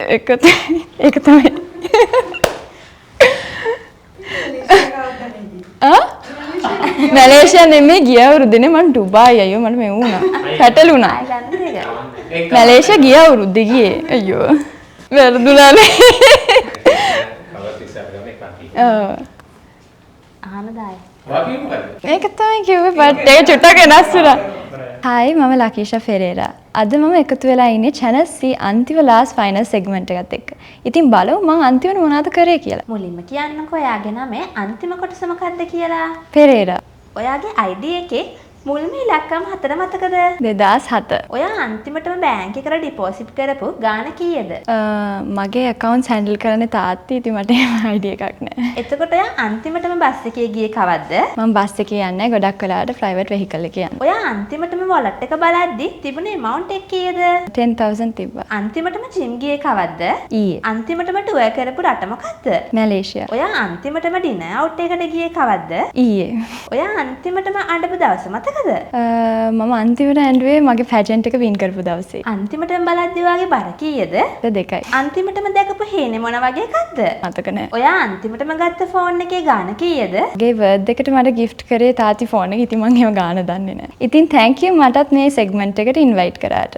ඒක තමයි. මැලේසියා නෙමෙයි ගිය අවුරුද්දේ මම ඩුබායි අයියෝ මට මේ වුණා. පැටලුණා. මැලේසියා ගිය අවුරුද්දේ ගියේ. අයියෝ. වැරදුනානේ. ආනදායි. ඒක තමයි කිව්වේ බට් ඒක චුට්ටක් වෙනස් වුණා. හායි මම ලකීෂා ෆෙරේරා. අද මම එකතු වෙලා ඉන්නේ channel C අන්තිම last final segment එකත් එක්ක. ඉතින් බලමු මම අන්තිමට මොනවද කරේ කියලා. මුලින්ම කියන්නකෝ ඔයාගේ නම අන්තිම කොටස මොකක්ද කියලා. පෙරේරා. ඔයාගේ ID එකේ මුල්ම ඉලක්කම් 4 මතකද? 2007. ඔයා අන්තිමටම බැංක් එකට ඩිපොසිට් කරපු ගාණ කීයද? මගේ accounts handle කරන්නේ තාත්තා. ඉතින් මට එහෙම ID එකක් නැහැ. එතකොට ඔයා අන්තිමටම බස් එකේ ගියේ කවද්ද? මම බස් එකේ යන්නේ ගොඩක් වෙලාවට private vehicle එකේ යනවා. ඔයා අන්තිමටම wallet එක බලද්දි තිබුණේ amount එක කීයද? 10000 තිබ්බා. අන්තිමටම gym ගියේ කවද්ද? ඊයේ. අන්තිමටම tour කරපු රට මොකද්ද? මැලේසියා. ඔයා අන්තිමටම dinner out එකකට ගියේ කවද්ද? ඊයේ. ඔයා අන්තිමටම අඬපු දවස මතකද? මම අන්තිමට ඇඬුවේ මගේ pageant එක win කරපු දවසේ. අන්තිමටම බලද්දි ඔයාගේ බර කීයද? 2යි. අන්තිමටම දැකපු හේනේ මොන වගේ එකක්ද? මතක නැහැ. ඔයා අන්තිමටම ගත්ත ෆෝන් එකේ ගාණ කීයද? මගේ birthday එකට මට gift කරේ තාත්ති ෆෝන් එක. ඉතින් මම ඒව ගාන දන්නේ නැහැ. ඉතින් thank you මටත් මේ segment එකට invite කරාට.